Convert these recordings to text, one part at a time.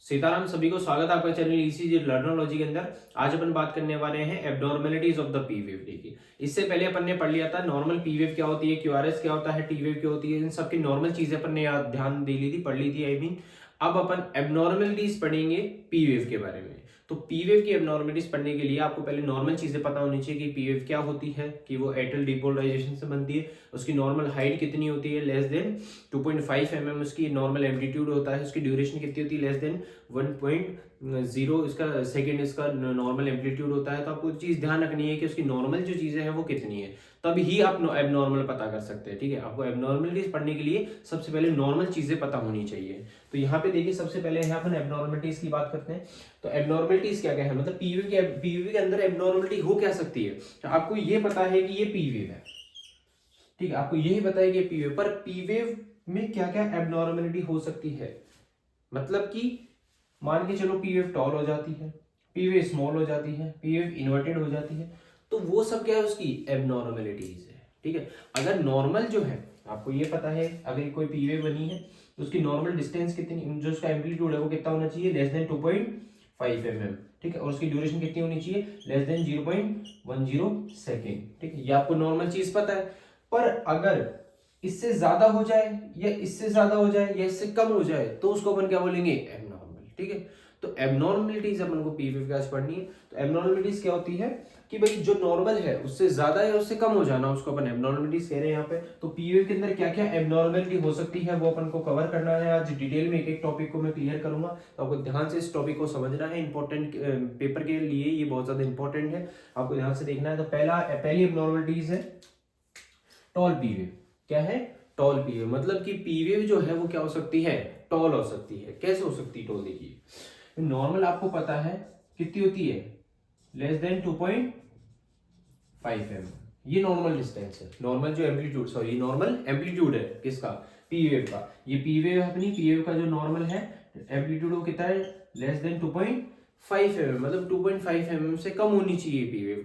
सीताराम, सभी को स्वागत है आपका चैनल ईसीजी लर्नोलॉजी के अंदर। आज अपन बात करने वाले हैं एब्नॉर्मेलिटीज ऑफ द पी वेव। देखिए, इससे पहले अपन ने पढ़ लिया था नॉर्मल पी वेव क्या होती है, क्यूआरएस क्या होता है, टी वेव क्या होती है, इन सब की नॉर्मल चीजें अपन ने ध्यान दे ली थी, पढ़ ली थी आई मीन। अब अपन एब्नॉर्मेलिटीज पढ़ेंगे पी वेव के बारे में। तो पी वेव की एब्नॉर्मेलिटीज पढ़ने के लिए आपको पहले नॉर्मल चीजें पता होनी चाहिए कि पी वेव क्या होती है, कि वो एटल डिपोलराइजेशन से बनती है, उसकी नॉर्मल हाइट कितनी होती है, लेस देन 2.5 mm उसकी नॉर्मल एम्पलीट्यूड होता है, उसकी ड्यूरेशन कितनी होती है, लेस देन 1.0 इसका सेकेंड इसका नॉर्मल एम्पलीट्यूड होता है। तो आपको चीज ध्यान रखनी है कि उसकी नॉर्मल जो चीजें हैं वो कितनी है, तब ही आप एबनॉर्मल पता कर सकते हैं। ठीक है, आपको एबनॉर्मलिटीज पढ़ने के लिए सबसे पहले नॉर्मल चीजें पता होनी चाहिए। तो यहाँ पे देखिए, सबसे पहले यहाँ अपन एबनॉर्मलिटीज की बात करते हैं। तो एबनॉर्मलिटीज क्या क्या है, मतलब पीवी के अंदर एबनॉर्मलिटी हो क्या सकती है। तो आपको ये पता है कि ये पीवेव है, ठीक है, आपको यही पता है कि पीवेव, पर पीवेव में क्या क्या एबनॉर्मलिटी हो सकती है। मतलब कि मान के चलो पीवेव टॉल हो जाती है, पीवेव स्मॉल हो जाती है, पीवेव इन्वर्टेड हो जाती है, तो वो सब क्या है, उसकी एबनॉर्मलिटीज है। ठीक है, अगर नॉर्मल जो है, आपको ये पता है अगर कोई पीवेव बनी है तो उसकी नॉर्मल डिस्टेंस कितनी, जो उसका एम्पलीट्यूड है वो कितना होना चाहिए, लेस देन 2.5 mm। ठीक है, और उसकी ड्यूरेशन कितनी होनी चाहिए, लेस देन 0.10 सेकेंड। ठीक है, ये आपको नॉर्मल चीज पता है। पर अगर इससे ज्यादा हो जाए या इससे ज्यादा हो जाए या इससे कम हो जाए तो उसको अपन क्या बोलेंगे, एबनॉर्मल। ठीक है, तो एबनॉर्मलिटीज अपन को पीवीएफ का पढ़नी है। तो एबनॉर्मलिटीज क्या होती है कि भाई जो नॉर्मल है उससे ज्यादा या उससे कम हो जाना, उसको अपन एबनॉर्मलिटीज कह रहे हैं यहाँ पे। तो पीवीएफ के अंदर क्या क्या एबनॉर्मलिटी हो सकती है वो अपन को कवर करना है। आज डिटेल में एक एक टॉपिक को मैं क्लियर करूंगा, तो आपको ध्यान से इस टॉपिक को समझना है। इंपॉर्टेंट पेपर के लिए ये बहुत ज्यादा इंपॉर्टेंट है, आपको ध्यान से देखना है। तो पहली एबनॉर्मलिटीज है टॉल पीवेव। क्या है, टॉल पीवेव, मतलब कि पीवेव जो है वो क्या हो सकती है, टॉल हो सकती है। कैसे हो सकती है टॉल, देखिए नॉर्मल आपको पता है कितनी होती है, लेस देन 2.5 mm, ये नॉर्मल डिस्टेंस है। नॉर्मल जो एम्पलीट्यूड, सॉरी नॉर्मल एम्पलीट्यूड है किसका, पीवेव का। ये पीवेव अपनी पीवेव का जो नॉर्मल है एम्पलीट्यूड वो कितना है, लेस देन 2.5 mm, मतलब 2.5 mm से कम होनी चाहिए पीवेव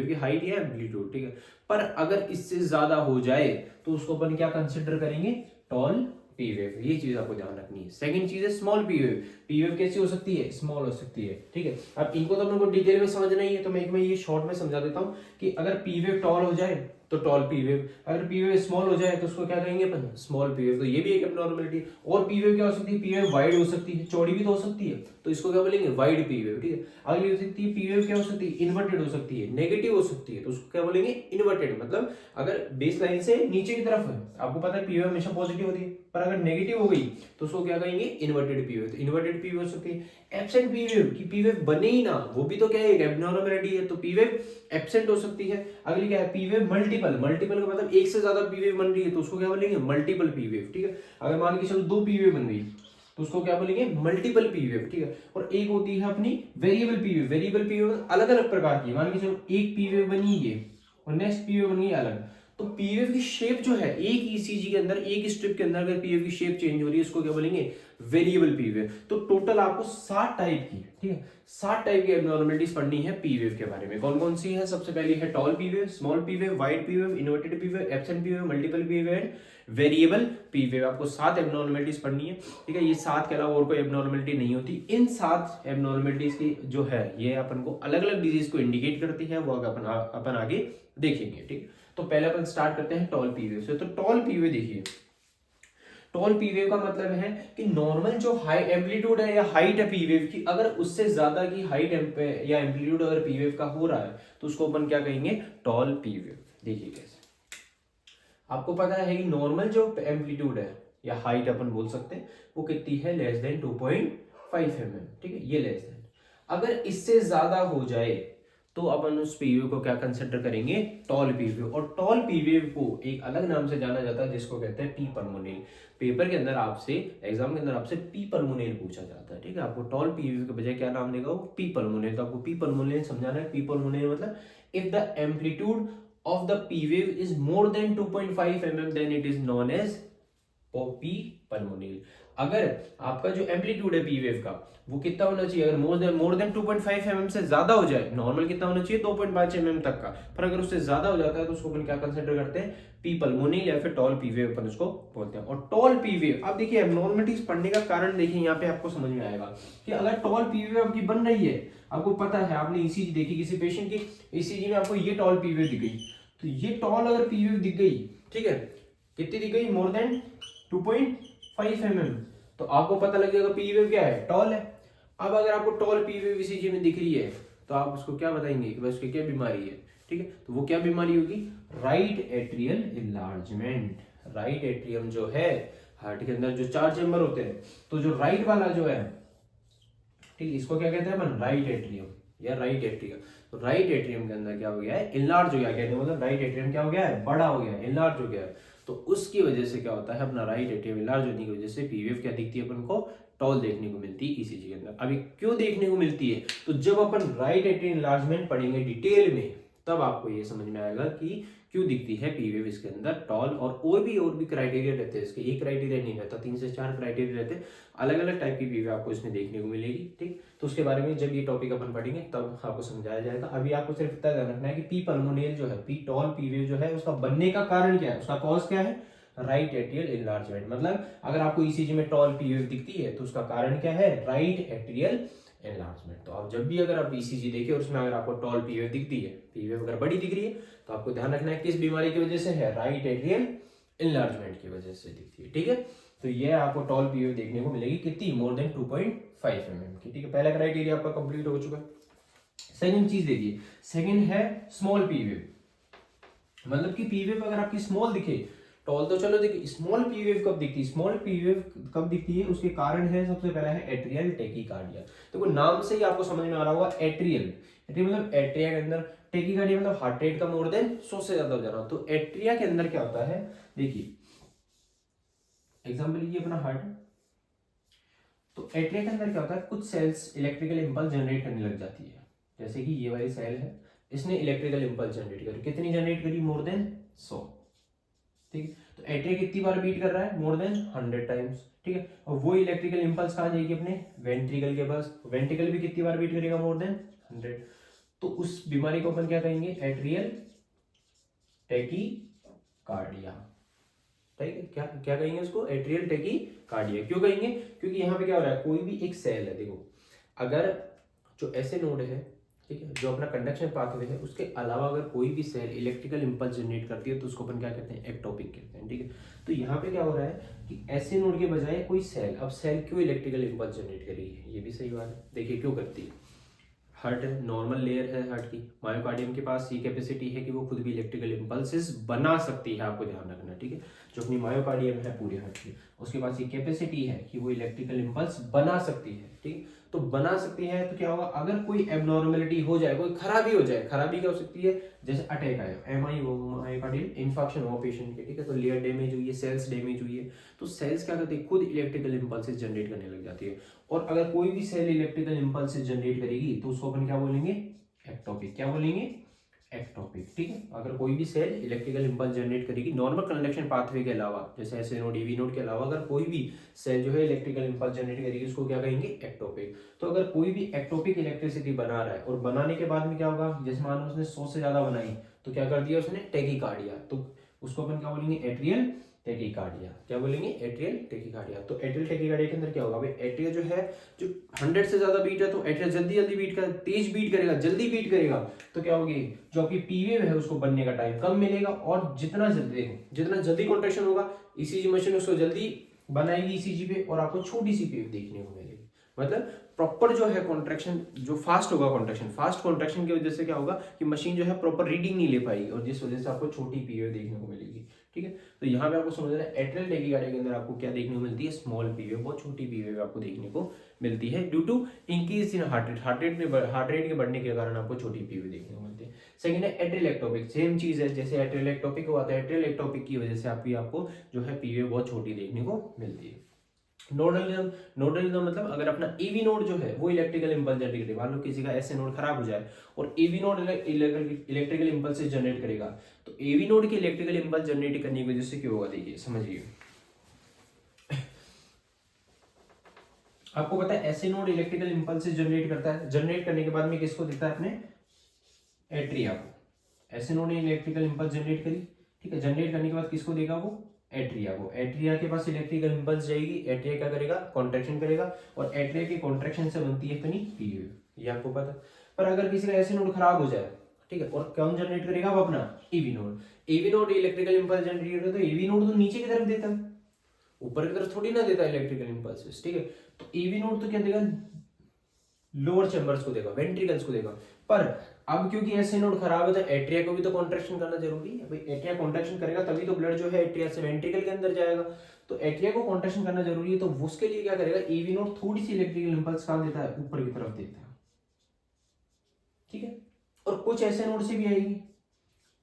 की हाइट या एम्पलीट्यूड। ठीक है, पर अगर इससे ज्यादा हो जाए तो उसको अपन क्या कंसिडर करेंगे, टॉल पीवेव। ये चीज आपको ध्यान रखनी है। सेकंड चीज है स्मॉल पीवेव। पीवेव कैसी हो सकती है, स्मॉल हो सकती है। ठीक है, अब इनको तो अपने को डिटेल में समझना ही है, तो मैं ये शॉर्ट में समझा देता हूं कि अगर पीवेव टॉल हो जाए तो टॉल पीवेव, अगर पीवेव स्मॉल हो जाए तो उसको क्या कहेंगे अपन, स्मॉल पीवेव। तो ये भी एक एब्नॉर्मलिटी। और पीवेव क्या हो सकती है, पीवेव वाइड हो सकती है, चौड़ी भी तो हो सकती है, तो इसको क्या बोलेंगे, वाइड पीवेव। ठीक है, अगली हो सकती है पीवेव क्या हो सकती है, इन्वर्टेड हो सकती है, नेगेटिव हो सकती है, तो उसको क्या बोलेंगे, इन्वर्टेड। मतलब अगर बेस लाइन से नीचे की तरफ है, आपको पता है पीवेव हमेशा पॉजिटिव होती है, पर अगर नेगेटिव हो गई तो उसको क्या कहेंगे, इन्वर्टेड पीवेव। तो इन्वर्टेड पीवेव हो सकती है। एब्सेंट पीवेव, की पीवेव बने ही ना, वो भी तो क्या है, एक एब्नॉर्मलिटी है, तो पीवेव एब्सेंट हो सकती है। अगली क्या है, पीवेव मल्टीपल। मल्टीपल का मतलब एक से ज्यादा पीवेव बन रही है, तो उसको क्या बोलेंगे, मल्टीपल पीवेव। ठीक है, अगर मान के चलो 2 पीवेव बन गई तो उसको क्या बोलेंगे, मल्टीपल पीवेव। ठीक है, और एक होती है अपनी वेरिएबल पीवेव। वेरिएबल पीवेव अलग अलग प्रकार की, मान के चलो एक पीवेव बनी ये और नेक्स्ट पीवेव बन गई अलग, तो पीवेव की शेप जो है, एक ईसीजी के अंदर, एक स्ट्रिप के अंदर अगर पीवेव की शेप चेंज हो रही है, उसको क्या बोलेंगे, वेरिएबल पीवेव। तो टोटल आपको 7 टाइप की, ठीक है, 7 टाइप की एब्नॉर्मलिटीज पढ़नी है पीवेव के बारे में। कौन कौन सी है, सबसे पहली है tall P wave, small P wave, wide P wave, inverted P wave, absent P wave, multiple P wave and variable P wave. आपको 7 एब्नॉर्मलिटीज पढ़नी है। ठीक है, ये 7 के अलावा और कोई एब्नॉर्मलिटी नहीं होती। इन 7 एब्नॉर्मलिटीज की जो है ये अपन को अलग अलग डिजीज को इंडिकेट करती है, वो अपन आगे देखेंगे। ठीक है, तो पहले अपन स्टार्ट करते हैं टॉल पीवेव से। तो टॉल पीवेव देखिए, टॉल पीवेव का मतलब है कि नॉर्मल जो हाई एम्पलीट्यूड है या हाइट है पीवेव की, अगर उससे ज्यादा की हाइट या एम्पलीट्यूड अगर पीवेव का हो रहा है तो उसको अपन क्या कहेंगे, टॉल पीवेव। देखिए कैसे, आपको पता है कि नॉर्मल जो एम्पलीट्यूड है या हाइट अपन बोल सकते हैं वो कितनी है, लेस देन 2.5 mm। ठीक है, ये लेस देन, अगर इससे ज्यादा हो जाए तो अपन उस पीवेव को क्या कंसिडर करेंगे, टॉल पीवेव। और टॉल पीवेव को एक अलग नाम से जाना जाता है जिसको कहते हैं पी परमोनेल। पेपर के अंदर आपसे, एग्जाम के अंदर आपसे पी परमोनेल पूछा जाता है। ठीक है, आपको टॉल पीवेव के बजाय क्या नाम देगा, वो पी परमोनेल। तो आपको पी परमोनेल समझाना है। पी परमोनेल मतलब if the amplitude of the P wave is more than 2.5 mm then it is known as P pulmonale। अगर आपका जो एम्पलीट्यूड है पी वेव का वो कितना होना चाहिए, अगर मोर देन 2.5 mm से ज्यादा हो जाए, नॉर्मल कितना होना चाहिए 2.5 mm तक का, पर अगर उससे ज्यादा हो जाता है तो उसको अपन क्या कंसिडर करते हैं, पी पल्मोनियल या फिर टॉल पी वेव अपन उसको बोलते हैं। और टॉल पी वेव, अब देखिए एब्नॉर्मलिटीज पढ़ने का कारण देखिए यहाँ पे आपको समझ में आएगा कि अगर टॉल पी वेव आपकी बन रही है, आपको पता है, आपने ईसीजी देखी किसी पेशेंट की, ईसीजी में आपको ये टॉल पी वेव दिख गई, तो ये टॉल अगर पी वेव दिख गई, ठीक है, कितनी दिख गई, मोर देन 2.5 mm, तो आपको पता लग जाएगा पी वेव क्या है, टॉल है। अब अगर आपको टॉल पी वेव ईसीजी में दिख रही है तो आप उसको क्या बताएंगे कि बस क्या बीमारी है, ठीक है, तो वो क्या बीमारी होगी, right atrial enlargement. Right atrium जो है हार्ट के अंदर जो 4 चेंबर होते हैं, तो जो राइट वाला जो है, ठीक, इसको क्या कहते हैं अपन, राइट एट्रियम या राइट एट्रियम। तो राइट एट्रियम के अंदर क्या हो गया है, इनलार्ज हो गया, कहते हैं मतलब राइट एट्रियम क्या हो गया है, बड़ा हो गया है, इनलार्ज हो गया है। तो उसकी वजह से क्या होता है, अपना राइट एट्रियम इनलार्ज होने की वजह से पीवेव क्या दिखती है अपन को, टॉल देखने को मिलती है ईसीजी के अंदर। अभी क्यों देखने को मिलती है, तो जब अपन राइट एट्रियम इनलार्जमेंट पढ़ेंगे डिटेल में तब आपको ये समझ में आएगा कि क्यों दिखती है पीवेव इसके अंदर टॉल। और भी क्राइटेरिया रहते हैं इसके, एक क्राइटेरिया नहीं रहता, 3 से 4 क्राइटेरिया रहते हैं, अलग अलग टाइप की पीवेव आपको इसमें देखने को मिलेगी, ठीक। तो उसके बारे में जब ये टॉपिक अपन पढ़ेंगे तब आपको समझाया जाएगा। अभी आपको सिर्फ इतना ध्यान रखना है कि पी पल्मोनियल जो है, पी टॉल पीवेव जो है, उसका बनने का कारण क्या है, उसका कॉज क्या है, राइट एट्रियल इनलार्जमेंट। मतलब अगर आपको ईसीजी में टॉल पीवेव दिखती है तो उसका कारण क्या है, राइट एट्रियल एनलार्जमेंट। तो आप जब भी अगर आप ईसीजी देखें और उसमें अगर आपको टॉल पीवेव दिखती है, पीवेव अगर बड़ी दिख रही है, तो आपको ध्यान रखना है किस बीमारी की वजह से है, राइट एट्रियल एनलार्जमेंट की वजह से दिखती है, ठीक है। तो ये आपको टॉल पीवेव देखने को मिलेगी कितनी, मोर देन 2.5 mm की, ठीक है। पहला क्राइटेरिया आपका कंप्लीट हो चुका है। सेकंड चीज देखिए, सेकंड है स्मॉल पीवेव। मतलब कि पीवेव अगर आपकी स्मॉल दिखे, टॉल तो चलो देखिए, स्मॉल पीवेव कब दिखती है, स्मॉल पीवेव कब दिखती है, उसके कारण है, सबसे पहला है एट्रियल टेकीकार्डिया। देखो नाम से ही आपको समझ में आ रहा होगा, एट्रियल, एट्रियल मतलब एट्रिया के अंदर, टेकीकार्डिया मतलब हार्ट रेट का मोर देन 100 से ज्यादा हो जाना। तो एट्रिया के अंदर क्या होता है, देखिए एग्जांपल लीजिए अपना हार्ट, तो एट्रिया के अंदर क्या होता है, कुछ सेल्स इलेक्ट्रिकल इंपल्स जनरेट करने लग जाती है। जैसे कि ये वाली सेल है, इसने इलेक्ट्रिकल इंपल्स जनरेट करी, कितनी जनरेट करी, मोर देन 100, ठीक है। तो एट्रिया कितनी बार बीट कर रहा है, मोर देन 100 टाइम्स, ठीक है। और वो इलेक्ट्रिकल इंपल्स कहाँ जाएगी, अपने वेंट्रिकल के पास, वेंट्रिकल भी कितनी बार बीट करेगा, मोर देन 100। तो उस बीमारी को अपन क्या कहेंगे, एट्रियल टेकीकार्डिया, ठीक है। क्या क्या कहेंगे उसको, एट्रियल टेकीकार्डिया। क्यों कहेंगे, क्योंकि यहाँ पे क्या हो रहा है, कोई भी एक सेल है, देखो अगर जो ऐसे नोड है, ठीक है, जो अपना कंडक्शन पाथवे है, उसके अलावा अगर कोई भी सेल इलेक्ट्रिकल इंपल्स जनरेट करती है तो उसको अपन क्या कहते हैं, एक्टोपिक कहते हैं, ठीक है। तो यहाँ पे क्या हो रहा है कि ऐसे नोड के बजाय कोई सेल, अब सेल क्यों इलेक्ट्रिकल इंपल्स जनरेट करेगी, ये भी सही बात है। देखिए क्यों करती है, हार्ट नॉर्मल लेयर है हार्ट की, मायोकार्डियम के पास ये कैपेसिटी है कि वो खुद भी इलेक्ट्रिकल इंपल्सेस बना सकती है, आपको ध्यान रखना, ठीक है। जो अपनी मायोकार्डियम है पूरे हार्ट की, उसके पास ये कैपेसिटी है कि वो इलेक्ट्रिकल इंपल्स बना सकती है, ठीक। तो बना सकती है तो क्या होगा, अगर कोई एबनॉर्मेलिटी हो जाए, कोई खराबी हो जाए, खराबी क्या हो सकती है, जैसे अटैक आया, एमआई हो, मायोकार्डियल इन्फेक्शन हो पेशेंट के, ठीक है, तो लेयर डैमेज हुई है, सेल्स डैमेज हुई है, तो सेल्स क्या करती है, खुद इलेक्ट्रिकल इंपल्सेस जनरेट करने लग जाती है। और अगर कोई भी सेल इलेक्ट्रिकल इंपल्सेस जनरेट करेगी तो उसको अपन क्या बोलेंगे, एक्टोपिक। क्या बोलेंगे, एक्टोपिक, ठीक है। अगर कोई भी सेल इलेक्ट्रिकल इंपल्स जनरेट करेगी नॉर्मल कंडक्शन पाथवे के अलावा, जैसे एस नोड ईवी नोड के अलावा अगर कोई भी सेल जो है इलेक्ट्रिकल इंपल्स जनरेट करेगी, उसको क्या कहेंगे, एक्टोपिक। तो अगर कोई भी एक्टोपिक इलेक्ट्रिसिटी बना रहा है और बनाने के बाद में क्या होगा, जैसे मान लो उसने 100 से ज्यादा बनाई तो क्या कर दिया उसने, टेकीकार्डिया, तो उसको अपन क्या बोलेंगे, एट्रियल टेकीकार्डिया। क्या बोलेंगे, एट्रियल टेकीकार्डिया। तो एट्रियल टेकीकार्डिया के अंदर क्या होगा भाई, एट्रिया जो है, जो 100 से ज्यादा बीट है तो एट्रिया जल्दी जल्दी बीट कर, तेज बीट करेगा, जल्दी बीट करेगा, तो क्या होगी, जो आपकी पीवेव है उसको बनने का टाइम कम मिलेगा, और जितना जल्दी, देखो जितना जल्दी कॉन्ट्रैक्शन होगा ईसीजी मशीन उसको जल्दी बनाएगी ईसीजी पे, और आपको छोटी सी पीवेव देखने को मिलेगी। मतलब प्रॉपर जो है कॉन्ट्रैक्शन, जो फास्ट होगा कॉन्ट्रैक्शन, फास्ट कॉन्ट्रैक्शन की वजह से क्या होगा कि मशीन जो है प्रॉपर रीडिंग नहीं ले पाएगी, और जिस वजह से आपको छोटी पीवेव देखने को मिलेगी, ठीक है। तो यहाँ पे आपको समझना है, एट्रियल टेकीकार्डिया के अंदर आपको क्या देखने को मिलती है, स्मॉल पीवेव, बहुत छोटी पीवेव आपको देखने को मिलती है, due to increase in heart rate, heart rate के बढ़ने के कारण आपको छोटी पीवेव देखने को मिलती है। सेकंड है एट्रियल एक्टोपिक, सेम चीज है, जैसे एट्रियल एक्टोपिक हुआ था, एट्रियल एक्टोपिक की वजह से आपको जो है पीवेव बहुत छोटी देखने को मिलती है। नोडलिज्म, नोडलिज्म मतलब अगर अपना एवी नोड जो है वो इलेक्ट्रिकल इंपल्स जनरेट करेगा, मान लो किसी का ऐसे नोड खराब हो जाए और AV node electrical impulse generate करेगा, तो एवी नोड के इलेक्ट्रिकल इंपल्स जनरेट करने की वजह से क्या होगा, देखिए समझिए, आपको पता है ऐसे नोड इलेक्ट्रिकल इंपल्स जनरेट करता है, जनरेट करने के बाद में किसको देता है अपने एट्रिया को। ऐसे नोड ने इलेक्ट्रिकल इंपल्स जनरेट करी, ठीक है, जनरेट करने के बाद किसको देगा वो एट्रिया को। एट्रिया के पास इलेक्ट्रिकल इंपल्स जाएगी, एट्रिया क्या करेगा कॉन्ट्रैक्शन करेगा और एट्रिया की कॉन्ट्रैक्शन से बनती है अपनी पी वेव, ये आपको पता है। पर अगर किसी का ऐसे नोड खराब हो जाए, ठीक है, और कौन जनरेट करेगा वो अपना EV node. EV node electrical impulse generate करेगा तो ईवी नोड तो नीचे की तरफ देता है, ऊपर की तरफ थोड़ी ना देता है इलेक्ट्रिकल इंपल्स, ठीक है। तो ईवी नोड तो क्या देगा लोअर चैम्बर्स को देगा, वेंट्रिकल्स को देगा। पर अब क्योंकि ऐसे नोड खराब है तो एट्रिया को भी तो कॉन्ट्रैक्शन करना जरूरी है भाई, एट्रिया कॉन्ट्रैक्शन करेगा तभी तो ब्लड जो है एट्रिया से वेंट्रिकल के अंदर जाएगा, तो एट्रिया को कॉन्ट्रैक्शन करना जरूरी है। तो उसके लिए क्या करेगा ईवी नोड थोड़ी सी इलेक्ट्रिकल इंपल्स कहां देता है ऊपर की तरफ देता है, ठीक है। और कुछ ऐसे नोड से भी आएगी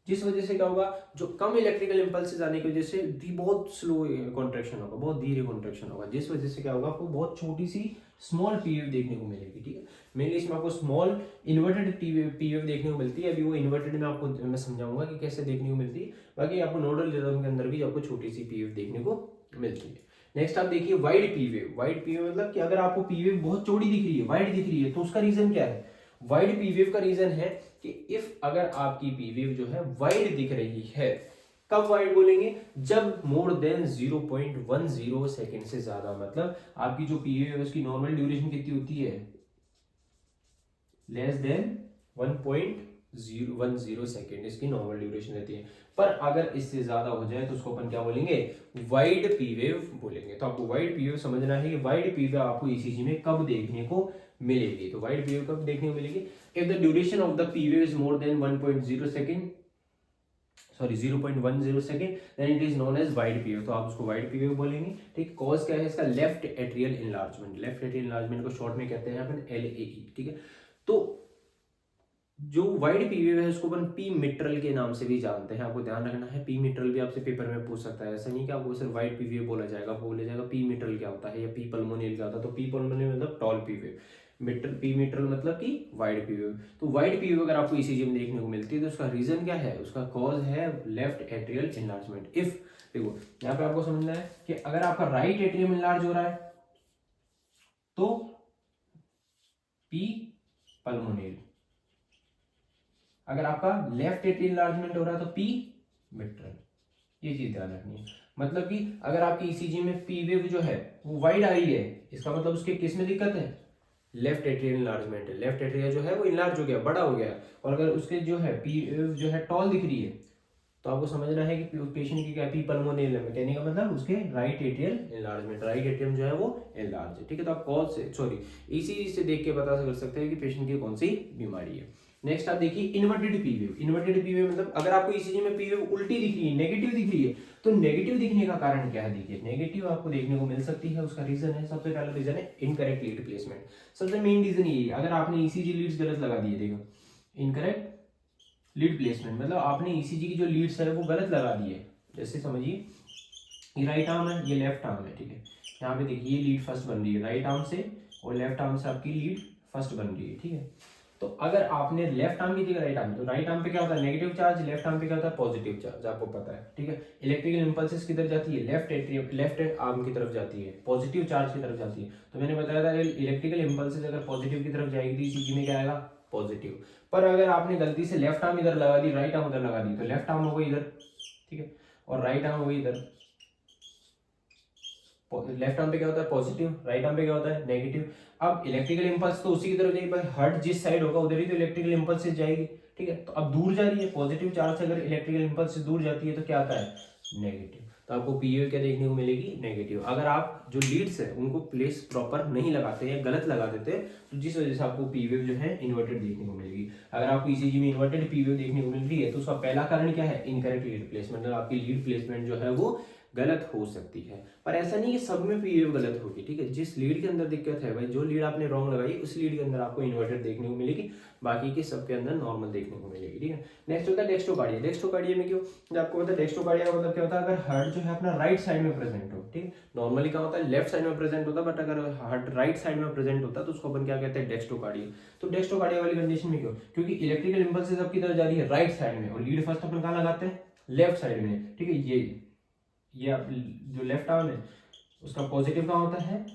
जिस वजह से क्या होगा जो कम इलेक्ट्रिकल इंपल्सेस आने की वजह से बहुत स्लो कॉन्ट्रैक्शन होगा, बहुत धीरे कॉन्ट्रैक्शन होगा, जिस वजह से क्या होगा आपको बहुत छोटी सी स्मॉल पीवेव देखने को मिलेगी, ठीक है। मेनली इसमें आपको स्मॉल इन्वर्टेड पीवेव देखने को मिलती है। अभी वो इन्वर्टेड में आपको मैं समझाऊंगा कि कैसे देखने को मिलती है। बाकी आपको नोडल रिदम के अंदर भी आपको छोटी सी पीवेव देखने को मिलती है। नेक्स्ट आप देखिए वाइड पीवेव। वाइड पीवेव मतलब कि अगर आपको पीवेव बहुत चौड़ी दिख रही है, वाइड दिख रही है, तो उसका रीजन क्या है। वाइड पीवेव का रीजन है कि इफ अगर आपकी पीवेव जो है वाइड दिख रही है, कब वाइड बोलेंगे जब मोर देन 0.10 सेकेंड से ज्यादा, मतलब आपकी जो पीवेव है उसकी नॉर्मल ड्यूरेशन कितनी होती है लेस देन 1.010 सेकेंड इसकी नॉर्मल ड्यूरेशन रहती है। पर अगर इससे ज्यादा हो जाए तो उसको अपन क्या बोलेंगे वाइड पीवेव बोलेंगे। तो आपको वाइड पीवेव समझना है कि वाइड पीवेव आपको ईसीजी में कब देखने को मिलेगी। तो वाइड पीवेव कब देखने को मिलेगी if the duration of the P wave is more than 1.0 second, sorry 0.10 second, then it is known as wide P wave. तो आप उसको वाइड पीवेव बोलेंगे, ठीक। कॉज क्या है इसका left atrial enlargement. Left atrial enlargement को शॉर्ट में कहते हैं अपन LAE, ठीक है। तो जो वाइड पीवेव है उसको अपन पी मिट्रल के नाम से भी जानते हैं, आपको ध्यान रखना है। पी मिट्रल भी आपसे पेपर में पूछ सकता है, ऐसा नहीं कि आपको सिर्फ वाइड पीवेव बोला जाएगा, बोला जाएगा पी मिट्रल क्या होता है या पी पल्मोनियल क्या होता है। तो पी पल्मोनियल मतलब टॉल पीवेव, मिट्रल पी मिट्रल मतलब कि वाइड पीवेव। तो वाइड पीवेव अगर आपको ईसीजी में देखने को मिलती है तो उसका रीजन क्या है, उसका कॉज है लेफ्ट एट्रियल इनलार्जमेंट। इफ देखो यहाँ पे आपको समझना है कि अगर आपका राइट एट्रियम इनलार्ज हो रहा है तो पी पल्मोनियल, अगर आपका लेफ्ट एट्रियल इनलार्जमेंट हो रहा है तो पी मिट्रल। ये चीज ध्यान रखनी है। मतलब कि अगर आपकी ईसीजी में पी वेव जो है वो वाइड आ रही है, इसका मतलब उसके किस में दिक्कत है लेफ्ट एट्रियल इनलार्जमेंट है। लेफ्ट एट्रिया जो है वो इनलार्ज हो गया, बड़ा हो गया। और अगर उसके जो है पी वेव जो है टॉल दिख रही है तो आपको समझना है कि पेशेंट की क्या पी पल्मोनियल है, कहने का मतलब उसके right atrial enlargement, right atrium जो है वो इनलार्ज है, ठीक है। तो आप कॉज से सॉरी ईसीजी से देख के पता कर सकते हैं कि पेशेंट की कौन सी बीमारी है। नेक्स्ट आप देखिए इन्वर्टेड पीवेव। इन्वर्टेड पीवेव मतलब अगर आपको ईसीजी में पीवेव उल्टी दिख रही है, नेगेटिव दिख रही है, तो नेगेटिव दिखने का कारण क्या है। देखिए नेगेटिव आपको देखने को मिल सकती है, उसका रीजन है, सबसे पहला रीजन है इनकरेक्ट लीड प्लेसमेंट। सबसे मेन रीजन ये है अगर आपने ईसीजी लीड्स गलत लगा दिए, देखो इनकरेक्ट लीड प्लेसमेंट मतलब आपने ईसीजी की जो लीड्स है वो गलत लगा दी है। जैसे समझिए ये राइट आर्म है, ये लेफ्ट आर्म है, ठीक है। यहाँ पे देखिए ये लीड फर्स्ट बन रही है राइट आर्म से और लेफ्ट आर्म से आपकी लीड फर्स्ट बन रही है, ठीक है। तो अगर आपने लेफ्ट आर्म की जगह राइट आर्म, तो राइट आर्म पे क्या होता है नेगेटिव चार्ज, लेफ्ट आर्म पे क्या होता है पॉजिटिव चार्ज, आपको पता है, ठीक है। इलेक्ट्रिकल इंपल्सेस किधर जाती है लेफ्ट एट्रियम, लेफ्ट आर्म की तरफ जाती है, पॉजिटिव चार्ज की तरफ जाती है। तो मैंने बताया था इलेक्ट्रिकल इंपल्सेस अगर पॉजिटिव की तरफ जाएगी ईसीजी में क्या आएगा पॉजिटिव। पर अगर आपने गलती से लेफ्ट आर्म इधर लगा दी, राइट आर्म उधर लगा दी, तो लेफ्ट आर्म हो गई इधर, ठीक है, और राइट आर्म हो गई इधर। लेफ्ट आर्म पे क्या होता है पॉजिटिव, राइट आर्म पे क्या होता है नेगेटिव। अब इलेक्ट्रिकल इंपल्स तो उसी की तरफ जाएगी, भाई हार्ट जिस साइड होगा उधर ही तो इलेक्ट्रिकल इंपल्स से जाएगी, ठीक है। तो अब दूर जा रही है, पॉजिटिव चार्ज से अगर इलेक्ट्रिकल इंपल्स से दूर जाती है तो क्या आता है नेगेटिव। तो आपको पीओ क्या देखने को मिलेगी नेगेटिव। अगर आप जो लीड्स है उनको प्लेस प्रॉपर नहीं लगाते या गलत लगा देते तो जिस वजह से आपको पीवेव जो है इन्वर्टेड देखने को मिलेगी। अगर आपको ईसीजी में इन्वर्टेड पीवेव देखने को मिल रही है तो उसका पहला कारण क्या है इनकरेक्ट लीड प्लेसमेंट, मतलब आपकी लीड प्लेसमेंट जो है वो गलत हो सकती है। पर ऐसा नहीं कि सब में पीवेव गलत होगी, ठीक है। जिस लीड के अंदर दिक्कत है भाई, जो लीड आपने रॉन्ग लगाई उस लीड के अंदर आपको इन्वर्टेड देखने को मिलेगी, बाकी के सबके अंदर नॉर्मल देखने को मिलेगी, ठीक है। नेक्स्ट होता है डेक्स्ट्रोकार्डिया। डेक्स्ट्रोकार्डिया में क्यों, जब आपको पता है डेक्स्ट्रोकार्डिया का मतलब क्या होता है अगर हार्ट जो है अपना राइट साइड में प्रेजेंट हो, ठीक है। नॉर्मली क्या होता है लेफ्ट साइड में प्रेजेंट होता है, बट अगर हार्ट राइट साइड में प्रेजेंट होता है तो उसको अपन क्या कहते हैं डेक्स्ट्रोकार्डिया। तो डेक्स्ट्रोकार्डिया वाली कंडीशन में क्यों, क्योंकि इलेक्ट्रिकल इंपल्सेस अब किधर जा रही है राइट साइड में, और लीड फर्स्ट अपन कहाँ लगाते हैं लेफ्ट साइड में, ठीक है। ये जो लेफ्ट आर्म है उसका पॉजिटिव कहाँ होता है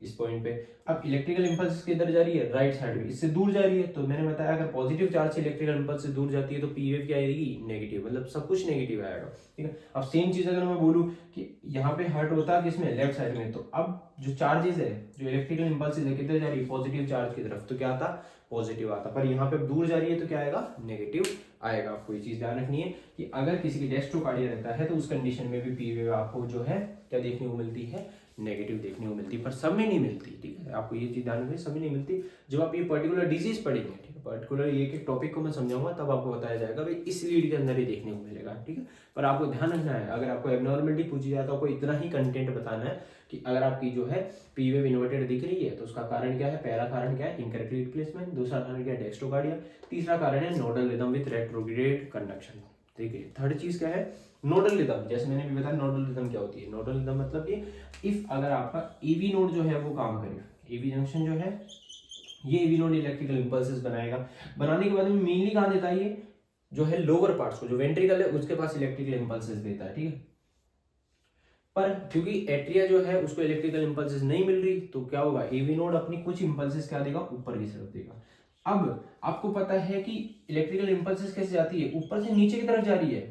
इस पॉइंट पे। अब इलेक्ट्रिकल इंपल्स किधर जा रही है, राइट साइड में, इससे दूर जा रही है। तो मैंने बताया अगर पॉजिटिव चार्ज से इलेक्ट्रिकल इंपल्स से दूर जाती है तो पी वेव क्या आएगी, नेगेटिव, मतलब सब कुछ नेगेटिव आएगा, ठीक है। अब सेम चीज अगर मैं बोलूं कि यहाँ पे हर्ट होता है किसमें, लेफ्ट साइड में, तो अब जो चार्जेस है, जो इलेक्ट्रिकल इंपल्स है किधर जा रही है, पॉजिटिव चार्ज की तरफ, तो क्या आता, पॉजिटिव आता। पर यहाँ पे दूर जा रही है तो क्या आएगा, नेगेटिव आएगा। आपको ये चीज ध्यान रखनी है कि अगर किसी की डेस्ट्रोकार्डिया रहता है तो उस कंडीशन में भी पी वेव आपको जो है क्या देखने को मिलती है, नेगेटिव देखने को मिलती है, पर सब में नहीं मिलती, ठीक है। आपको ये चीज ध्यान रखनी है, सब में नहीं मिलती। जब आप ये पर्टिकुलर डिजीज पढ़ेंगे, ठीक है, पर्टिकुलर ये के टॉपिक को मैं समझाऊंगा तब आपको बताया जाएगा भाई इस लीड के अंदर ही देखने को मिलेगा, ठीक है। पर आपको ध्यान रखना है, अगर आपको एब्नॉर्मलिटी पूछी जाए तो आपको इतना ही कंटेंट बताना है कि अगर आपकी जो है पी वेव इन्वर्टेड दिख रही है तो उसका कारण क्या है, पहला कारण क्या है, इनकरेक्ट रिप्लेसमेंट, दूसरा कारण क्या है, डेस्ट्रोकार्डिया, तीसरा कारण है nodal rhythm with retrograde conduction, ठीक है। थर्ड चीज क्या है, नोडल रिदम। जैसे मैंने भी बताया नोडल रिदम क्या होती है, नोडल रिदम मतलब कि इफ अगर आपका एवी नोड जो है वो काम करे, एवी जंक्शन जो है ये एवी नोड इलेक्ट्रिकल इंपल्सेस बनाएगा, बनाने के बाद में मेनली कहां देता है, ये जो है लोअर पार्ट्स को, जो वेंट्रिकल है उसके पास इलेक्ट्रिकल इंपल्सेस देता है, ठीक है। पर क्योंकि एट्रिया जो है उसको इलेक्ट्रिकल इंपल्सेस नहीं मिल रही तो क्या होगा, एवी नोड अपनी कुछ इंपल्सेस क्या देगा, ऊपर की तरफ देगा। अब आपको पता है कि इलेक्ट्रिकल इंपल्सेस कैसे जाती है, ऊपर से नीचे की तरफ जा रही है,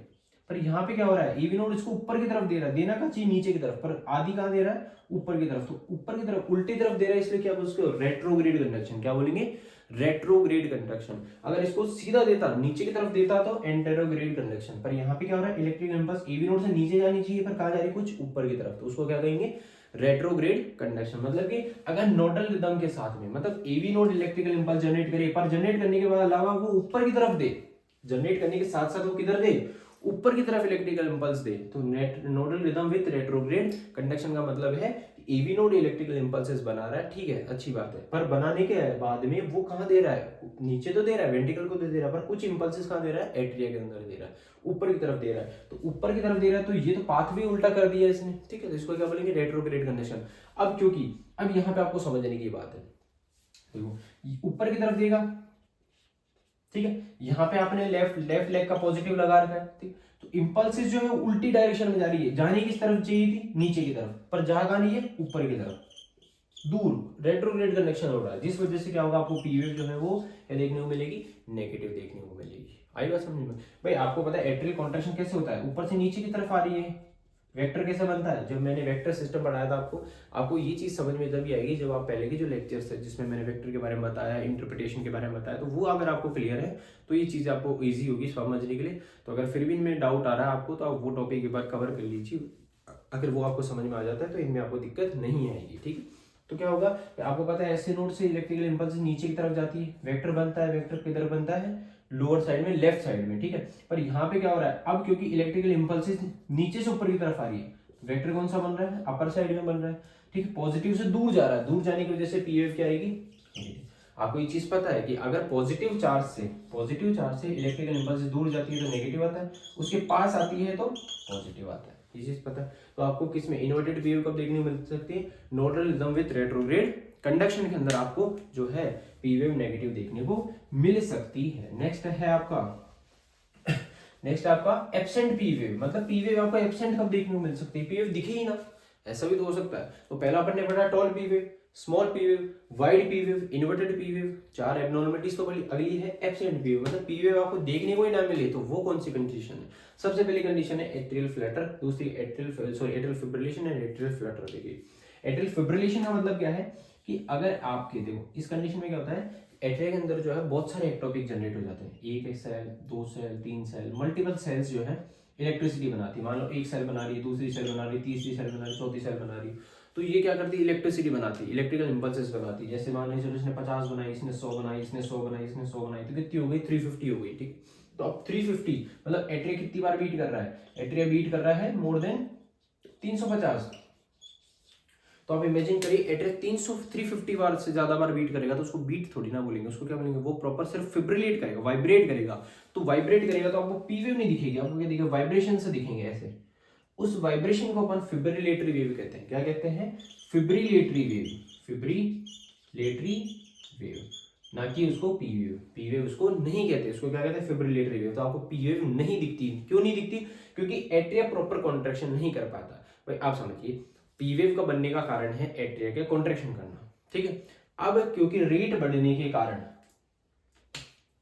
पर यहाँ पे क्या हो रहा है, एवी नोड इसको ऊपर की तरफ दे रहा है, देना का चाहिए नीचे की तरफ, पर आधी कहाँ दे रहा है, ऊपर की तरफ। तो ऊपर की तरफ उल्टी तरफ दे रहा है, इसलिए क्या बोलते हैं, रेट्रोग्रेड कंडक्शन, क्या बोलेंगे, रेट्रोग्रेड कंडक्शन। अगर इसको सीधा देता, नीचे की तरफ देता तो एंटेरोग्रेड कंडक्शन। पर यहाँ पे क्या हो रहा है, इलेक्ट्रिकल इंपल्स एवी नोड से नीचे जानी चाहिए पर कहाँ जा रही है, कुछ ऊपर की तरफ, तो उसको क्या कहेंगे, रेट्रोग्रेड कंडक्शन। मतलब कि अगर नोडल रिदम के साथ में, मतलब AV node electrical impulse generate करे, पर जनरेट करने के बाद अलावा वो ऊपर की तरफ दे, जनरेट करने के साथ साथ वो किधर दे, ऊपर की तरफ इलेक्ट्रिकल इंपल्स दे, तो nodal rhythm with retrograde conduction का मतलब है एवी नोड इलेक्ट्रिकल इंपल्सेस बना रहा है, ठीक है, अच्छी बात है। पर बनाने के बाद में वो कहां दे रहा है, नीचे तो दे रहा है, वेंट्रिकल को तो दे रहा है, पर कुछ इंपल्सेस कहां दे रहा है, एट्रिया के अंदर दे रहा है, ऊपर की तरफ दे रहा है। तो ऊपर की तरफ दे रहा है तो ये तो पाथ भी उल्टा कर दिया इसने, ठीक है, तो इसको क्या बोलेंगे, रेट्रोग्रेड कंडक्शन। अब क्योंकि अब यहाँ पे आपको समझने की बात है, देखो ऊपर की तरफ देगा, ठीक है, यहाँ पे आपने लेफ्ट लेग का पॉजिटिव लगा रखा है, ठीक, तो इंपल्सिस जो है उल्टी डायरेक्शन में जा रही है, जाने किस तरफ चाहिए थी, नीचे की तरफ, पर जा कहां रही है, ऊपर की तरफ, दूर, रेट्रोग्रेड कनेक्शन हो रहा है, जिस वजह से क्या होगा, आपको पी वेव जो है वो क्या देखने को मिलेगी, नेगेटिव देखने को मिलेगी। आई बात समझ में भाई। आपको पता है एट्रियल कॉन्ट्रैक्शन कैसे होता है, ऊपर से नीचे की तरफ आ रही है, वेक्टर कैसे बनता है, जब मैंने वेक्टर सिस्टम पढ़ाया था आपको ये चीज समझ में तभी आएगी जब आप पहले के जो लेक्चर्स थे जिसमें मैंने वेक्टर के बारे में बताया, इंटरप्रिटेशन के बारे में बताया, तो वो अगर आपको क्लियर है तो ये चीज आपको इजी होगी समझने के लिए। तो अगर फिर भी इनमें डाउट आ रहा है आपको तो आप वो टॉपिक एक बार कवर कर लीजिए, अगर वो आपको समझ में आ जाता है तो इनमें आपको दिक्कत नहीं आएगी, ठीक है। तो क्या होगा, आपको पता है ऐसे नोड से इलेक्ट्रिकल इंपल्स नीचे की तरफ जाती है, वेक्टर बनता है, वेक्टर किधर बनता है, लोअर साइड में, लेफ्ट साइड में, ठीक है। पर यहाँ पे क्या हो रहा है, अब क्योंकि इलेक्ट्रिकल इंपल्स नीचे से ऊपर की तरफ आ रही है, वेक्टर कौन सा बन रहा है, अपर साइड में बन रहा है, ठीक है, पॉजिटिव से दूर जा रहा है, दूर जाने की वजह से पी वेव क्या आएगी। आपको ये चीज पता है कि अगर पॉजिटिव चार्ज से इलेक्ट्रिकल इंपल्स दूर जाती है तो नेगेटिव आता है, उसके पास आती है तो पॉजिटिव आता है, ये चीज पता है। तो आपको किसमें इन्वर्टेड पी वेव कब देखने को मिल सकती है, nodal rhythm with retrograde conduction के अंदर आपको जो है पी वेव नेगेटिव देखने को मिल सकती है। नेक्स्ट आपका एब्सेंट पी वेव, मतलब पी वेव आपको एब्सेंट कब देखने को मिल सकती है, पी वेव दिखे ही ना, ऐसा भी तो हो सकता है। तो पहला अपन ने पढ़ा toll P wave, small P wave, wide P wave, inverted P wave, चार एब्नॉर्मलिटीज। तो अगली है एब्सेंट पी वेव, मतलब पी वेव आपको देखने को ही ना मिले, तो वो कौन सी कंडीशन है। सबसे पहली कंडीशन है एट्रियल फ्लटर, दूसरी atrial fibrillation and atrial Flutter. देखिए एट्रियल फिब्रिलेशन का मतलब क्या है कि अगर आपके देखो इस कंडीशन में क्या होता है, एट्रिया के अंदर जो है बहुत सारे एक्टोपिक जनरेट हो जाते हैं, एक सेल, दो सेल, तीन सेल, मल्टीपल सेल्स जो है इलेक्ट्रिसिटी बनाती है। मान लो एक सेल बना रही है, दूसरी सेल बना रही है, तीसरी सेल बना रही है, चौथी सेल बना रही है, तो ये क्या करती है, इलेक्ट्रिसिटी बनाती है, इलेक्ट्रिकल इंपल्सेस बनाती है। जैसे मान लीजिए इसने 50 बनाई, इसने 100 बनाई, इसने 100 बनाई, इसने 100 बनाई, तो कितनी हो गई, 350 हो गई, ठीक। तो अब 350 मतलब एट्रिया कितनी बार बीट कर रहा है, एट्रिया बीट कर रहा है मोर देन 350। तो आप इमेजिन करिए एट्रिया 350 बार से ज्यादा बार बीट करेगा तो उसको बीट थोड़ी ना बोलेंगे, उसको क्या बोलेंगे, वो प्रॉपर सिर्फ फिब्रिलेट करेगा, वाइब्रेट करेगा। तो वाइब्रेट करेगा तो आपको पी वेव नहीं दिखेगी, आपको क्या दिखेगा, वाइब्रेशन से दिखेंगे ऐसे। उस वाइब्रेशन को अपन फिब्रिलेटरी वेव कहते हैं। क्या कहते हैं, फिब्रिलेटरी वेव, फिब्रिलेटरी वेव, ना कि उसको पी वेव। पी वेव उसको नहीं कहते, उसको क्या कहते हैं, फिब्रिलेटरी वेव। तो आपको पी वेव नहीं दिखती, क्यों नहीं दिखती, क्योंकि एट्रिया प्रॉपर कॉन्ट्रैक्शन नहीं कर पाता। भाई आप समझिए पी वेव का बनने का कारण है एट्रिया के कॉन्ट्रैक्शन करना, ठीक है। अब क्योंकि रेट बढ़ने के कारण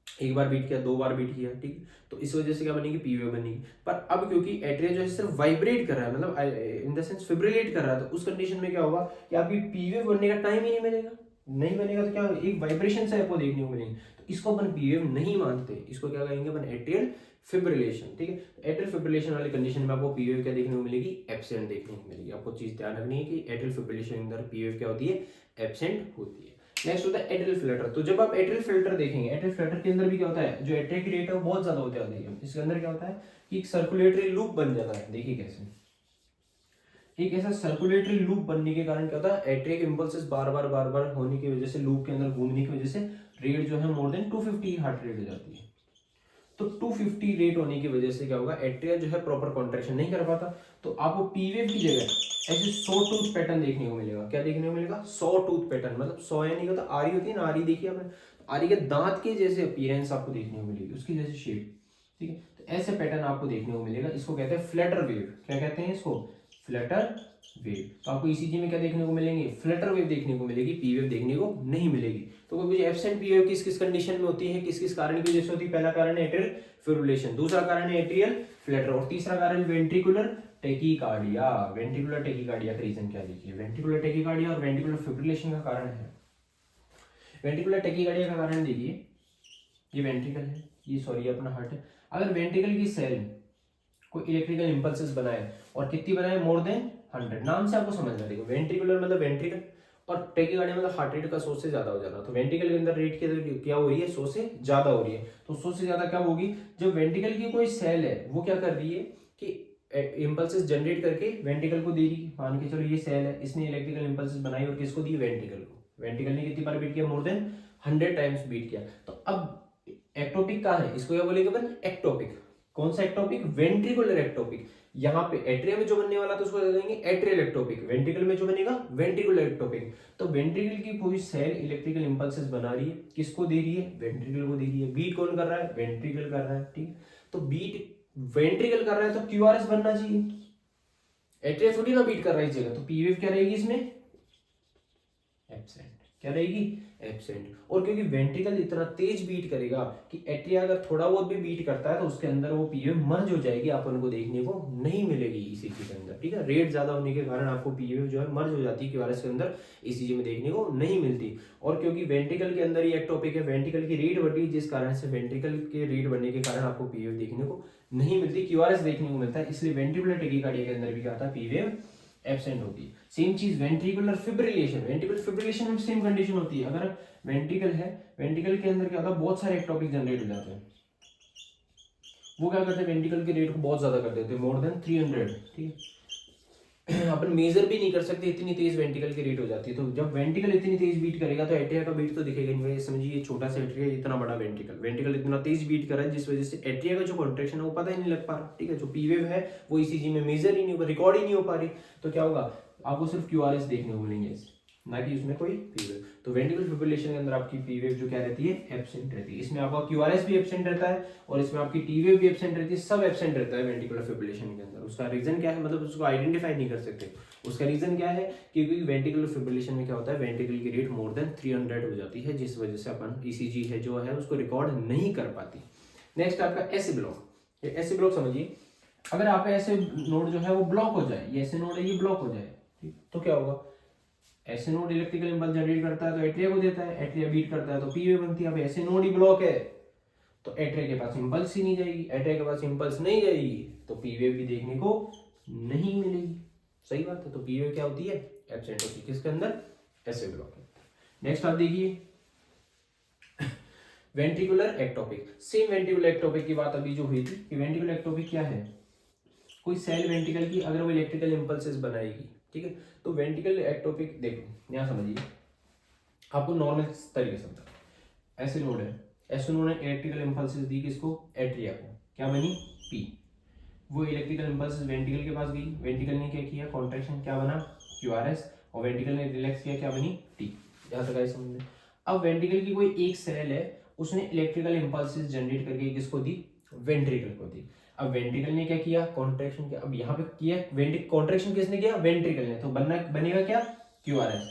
एक बार बीट किया, दो बार बीट किया, ठीक है, तो इस वजह से क्या बनेगी, पी वेव बनेगी। पर अब क्योंकि एट्रिया जो है सिर्फ वाइब्रेट कर रहा है, मतलब इन द सेंस फिब्रिलेट कर रहा है, तो उस कंडीशन में क्या होगा कि आपकी पी वेव बनने का टाइम ही नहीं मिलेगा। नहीं बनेगा तो क्या होगा, एक वाइब्रेशन से आपको देखने को मिलेगी, तो इसको अपन पी वेव नहीं मानते, इसको क्या कहेंगे अपन, एट्रियल फिब्रिलेशन, ठीक है। एट्रियल फिब्रिलेशन वाली कंडीशन में आपको पी वेव क्या देखने को मिलेगी, एब्सेंट देखने को मिलेगी। आपको चीज ध्यान रखनी है कि एट्रियल फिब्रिलेशन के अंदर पी वेव क्या होती है, एब्सेंट होती है। नेक्स्ट होता है एट्रियल फिल्टर। तो जब आप एट्रियल फिल्टर देखेंगे, एट्रियल फिल्टर के अंदर भी क्या होता है, जो एट्रिया की रेट है वो बहुत ज्यादा होती जाती है। इसके अंदर क्या होता है कि एक सर्कुलेटरी लूप बन जाता है। देखिए कैसे, एक ऐसा सर्कुलेटरी लूप बनने के कारण क्या होता है, एट्रिया के इंपल्सेस बार बार होने की वजह से, लूप के अंदर घूमने की वजह से रेट जो है मोर देन 250 हार्ट रेट हो जाती है। तो 250 रेट होने की वजह से क्या होगा, एट्रिया जो है प्रॉपर कॉन्ट्रैक्शन नहीं कर पाता, तो आपको पी वेव की जगह ऐसे 100 टूथ पैटर्न देखने को मिलेगा। क्या देखने को मिलेगा, 100 टूथ पैटर्न, मतलब 100 यानी होता आरी होती है ना, आरी देखिए आपने, आरी के दांत के जैसे अपीयरेंस आपको देखने को मिलेगी, उसकी जैसे शेप, ठीक है। तो ऐसे पैटर्न आपको देखने को मिलेगा, इसको कहते हैं फ्लटर वेव। क्या कहते हैं इसको, फ्लटर वेव। तो आपको ईसीजी में क्या देखने को मिलेंगे, फ्लटर वेव देखने को मिलेगी, पी वेव देखने को नहीं मिलेगी। तो मुझे एब्सेंट पी वेव किस किस कंडीशन में होती है, किस किस कारण की वजह से होती है। पहला कारण है एट्रियल फिब्रिलेशन, दूसरा कारण है एट्रियल फ्लटर, और तीसरा कारण वेंट्रिकुलर टेकीकार्डिया। वेंट्रिकुलर टेकीकार्डिया का रीजन क्या देखिए, वेंट्रिकुलर टेकीकार्डिया और वेंट्रिकुलर फिब्रिलेशन का कारण है। वेंट्रिकुलर टेकीकार्डिया का कारण देखिए, ये वेंट्रिकल है, ये सॉरी अपना हार्ट है। अगर वेंट्रिकल की सेल कोई इलेक्ट्रिकल इंपल्सेस बनाए, और कितनी बनाए, मोर देन 100, नाम से आपको समझना देखो, वेंट्रिकुलर मतलब वेंट्रिकल, और टेकीकार्डिया मतलब हार्ट रेट का 100 से ज्यादा हो जाना। तो वेंट्रिकल के अंदर रेट क्या हो रही है, 100 से ज्यादा हो रही है। तो 100 से ज्यादा क्या होगी, जब वेंट्रिकल की कोई सेल है वो क्या कर रही है कि इंपल्सेस जनरेट करके वेंट्रिकल को दे रही है। मान के चलो ये सेल है, इसने इलेक्ट्रिकल इंपल्सेस बनाई और किसको दी, वेंट्रिकल को। वेंट्रिकल ने कितनी बार बीट किया, मोर देन 100 टाइम्स बीट किया। तो अब एक्टोपिक कहाँ है, इसको क्या बोलेंगे अपन, एक्टोपिक। कौन सा एक्टोपिक, वेंट्रिकुलर एक्टोपिक। यहाँ पे एट्रिया में जो बनने वाला तो उसको कहेंगे एट्रियल एक्टोपिक, वेंट्रिकल में जो बनेगा वेंट्रिकुलर एक्टोपिक। तो वेंट्रिकल की कोई सेल इलेक्ट्रिकल इंपल्सेस बना रही है, किसको दे रही है, वेंट्रिकल को दे रही है। बीट कौन कर रहा है, वेंट्रिकल कर रहा है, ठीक। तो बीट वेंट्रिकल कर रहा है तो क्यूआरएस बनना चाहिए, एट्रिया थोड़ी ना बीट कर रहा है इस जगह, तो पी वेव क्या रहेगी इसमें, एब्सेंट। क्या रहेगी, एब्सेंट। और क्योंकि वेंट्रिकल इतना तेज बीट करेगा कि एट्रिया अगर थोड़ा बहुत भी बीट करता है तो उसके अंदर वो पी वेव मर्ज हो जाएगी, अपन को देखने को नहीं मिलेगी ईसीजी के अंदर, ठीक है। रेट ज्यादा होने के कारण आपको पी वेव जो है मर्ज हो जाती है क्यूआरएस के अंदर, ईसीजी में देखने को नहीं मिलती। और क्योंकि वेंट्रिकल के अंदर ही एक्टोपिक है, वेंट्रिकल की रेट बढ़ी, जिस कारण से वेंट्रिकल के रेट बढ़ने के कारण आपको पी वेव देखने को नहीं मिलती, क्यूआरएस देखने को मिलता है। इसलिए वेंट्रिकुलर टेकीकार्डिया के अंदर भी क्या आता है, पी वेव एब्सेंट होती है। सेम चीज वेंट्रिकुलर फिब्रिलेशन, वेंट्रिकुलर फिब्रिलेशन में सेम कंडीशन होती है। अगर वेंट्रिकल है, वेंट्रिकल के अंदर क्या होता है, बहुत सारे एक्टोपिक जनरेट हो जाते हैं। वो क्या करते हैं, वेंट्रिकल के रेट को बहुत ज्यादा कर देते हैं, मोर देन 300, ठीक है। अपन मेजर भी नहीं कर सकते, इतनी तेज वेंट्रिकल की रेट हो जाती है। तो जब वेंट्रिकल इतनी तेज बीट करेगा तो एट्रिया का बीट तो दिखेगा नहीं। समझिए ये छोटा सा एट्रिया, इतना बड़ा वेंट्रिकल, वेंट्रिकल इतना तेज बीट कर रहा है जिस वजह से एट्रिया का जो कॉन्ट्रैक्शन है वो पता ही नहीं लग पा रहा, ठीक है। जो पी वेव है वो ईसीजी में मेजर ही नहीं होगा, रिकॉर्ड ही नहीं हो पा रही, तो क्या होगा, आपको सिर्फ क्यूआरएस देखने को मिलेंगे, ना कि उसमें कोई पी वेव। तो वेंट्रिकुलर फिब्रिलेशन के अंदर आपकी पी वेव जो क्या रहती है, एब्सेंट रहती है। इसमें आपका क्यूआरएस भी एब्सेंट रहता है और इसमें आपकी टी वेव भी एब्सेंट रहती है, सब एब्सेंट रहता है वेंट्रिकुलर फिब्रिलेशन के अंदर। उसका रीजन क्या है, मतलब उसको आइडेंटिफाई नहीं कर सकते। उसका रीजन क्या है, क्योंकि वेंट्रिकुलर फिब्रिलेशन में क्या होता है, वेंट्रिकल की रेट मोर देन 300 हो जाती है, जिस वजह से अपन ईसीजी है जो है उसको रिकॉर्ड नहीं कर पाती। नेक्स्ट आपका एसी ब्लॉक। एसी ब्लॉक समझिए, अगर आपका ऐसे नोड जो है वो ब्लॉक हो जाए, ये ऐसे नोड है ये ब्लॉक हो जाए, ठीक, तो क्या होगा, ऐसे नोड इलेक्ट्रिकल इंपल्स जनरेट करता है तो एट्रिया को देता है, एट्रिया बीट करता है तो पी वेव बनती है। अब ऐसे नोड ही ब्लॉक है तो एट्रिया के पास इंपल्स ही नहीं जाएगी, एट्रिया के पास इंपल्स नहीं जाएगी तो पी वेव भी देखने को नहीं मिलेगी। सही बात है। तो पी वेव क्या होती है, एब्सेंट होती है, किसके अंदर, ऐसे ब्लॉक है। नेक्स्ट आप देखिए ventricular ectopic. Same ventricular ectopic की बात अभी जो हुई थी कि वेंट्रिकुलर एक्टोपिक क्या है, कोई सेल वेंट्रिकल की अगर वो इलेक्ट्रिकल इंपल्सेस बनाएगी, ठीक है, तो वेंट्रिकल एक्टोपिक देखो यहाँ समझिए, आपको नॉर्मल तरीके से समझा, ऐसे नोड है, ऐसे नोड ने इलेक्ट्रिकल इंपल्सेस दी किसको, एट्रिया को, क्या बनी, पी। वो इलेक्ट्रिकल इंपल्सेस वेंट्रिकल के पास गई, वेंट्रिकल ने क्या किया, कॉन्ट्रैक्शन, क्या बना, क्यूआरएस, और वेंट्रिकल ने रिलैक्स किया, क्या बनी, टी। यहाँ तक आए समझ में। अब वेंट्रिकल की कोई एक सेल है, उसने इलेक्ट्रिकल इंपल्सेस जनरेट करके किसको दी, वेंट्रिकल को दी। अब वेंट्रिकल ने क्या किया, कॉन्ट्रैक्शन किया। अब यहाँ पे किया कॉन्ट्रैक्शन किसने किया, वेंट्रिकल ने, तो बनेगा क्या, क्यूआरएस।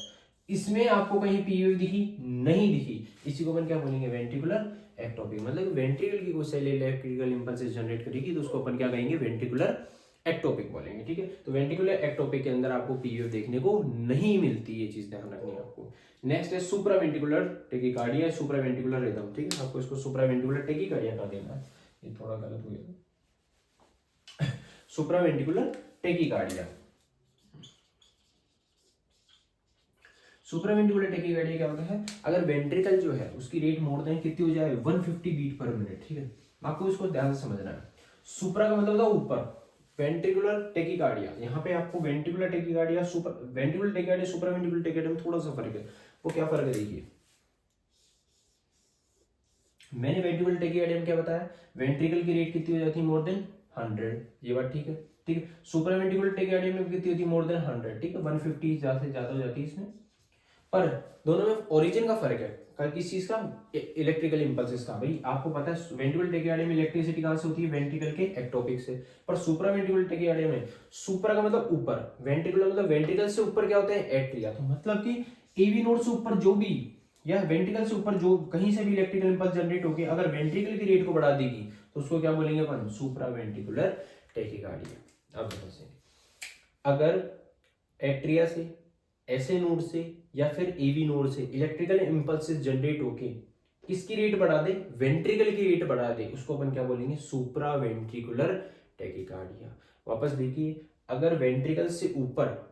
इसमें आपको कहीं पी वेव दिखी, नहीं दिखी, इसी को अपन क्या बोलेंगे, वेंट्रिकुलर एक्टोपिक। मतलब वेंट्रिकल की कोई सेल इलेक्ट्रिकल इंपल्सेस जनरेट करेगी तो उसको अपन क्या कहेंगे, वेंट्रिकुलर एक्टोपिक बोलेंगे। ठीक है, तो वेंट्रिकुलर एक्टोपिक के अंदर आपको पी वेव देखने को नहीं मिलती, ये चीज ध्यान रखनी है आपको। नेक्स्ट है सुप्रावेंट्रिकुलर टेकिकार्डिया, सुप्रावेंट्रिकुलर रिदम। ठीक है, आपको इसको सुप्रावेंट्रिकुलर टेकिकार्डिया कर देना है, ये थोड़ा गलत हो गया। सुप्रावेंट्रिकुलर टेकिकार्डिया, सुप्रावेंट्रिकुलर टेकिकार्डिया क्या होता है, अगर वेंट्रिकल जो है उसकी रेट मोर देन कितनी हो जाए, 150 बीट पर मिनट। ठीक है, आपको इसको ध्यान से समझना है। सुप्रा का मतलब था ऊपर, वेंट्रिकुलर टेकिकार्डिया, यहाँ पे आपको ventricular tachycardia, super ventricular tachycardia, supraventricular tachycardia में थोड़ा सा फर्क है। वो क्या फर्क है देखिए, मैंने वेंट्रिकुलर टेकिकार्डिया में क्या बताया, वेंट्रिकल की रेट कितनी हो जाती है, मोर देन 100, ये बात ठीक है। ठीक है, सुप्रावेंट्रिकुलर टेकिकार्डिया में कितनी होती है, मोर देन 100। ठीक है, 150 ज्यादा से ज्यादा हो जाती है इसमें, पर दोनों में ओरिजिन का फर्क है। किस चीज का, इलेक्ट्रिकल इंपल्सेस का। भाई आपको पता है वेंट्रिकुलर टेकिकार्डिया में इलेक्ट्रिसिटी कहां से होती है, वेंट्रिकल के एक्टोपिक से, पर सुप्रावेंट्रिकुलर टेकिकार्डिया में, सुप्रा का मतलब ऊपर, वेंट्रिकुलर मतलब वेंट्रिकल से ऊपर क्या होता है, एट्रिया। तो मतलब कि एवी नोड से ऊपर जो भी, या वेंट्रिकल से ऊपर जो कहीं से भी इलेक्ट्रिकल इंपल्स जनरेट होगी, अगर वेंट्रिकल की रेट को बढ़ा देगी तो उसको क्या बोलेंगे अपन, सुप्रावेंट्रिकुलर टेकिकार्डिया। अब देखो, अगर एट्रिया से, ऐसे नोड से या फिर एवी नोड से इलेक्ट्रिकल इंपल्सेस जनरेट होके किसकी रेट बढ़ा दे, वेंट्रिकल की रेट बढ़ा दे, उसको अपन क्या बोलेंगे, सुप्रावेंट्रिकुलर टेकिकार्डिया। वापस देखिए, अगर वेंट्रिकल से ऊपर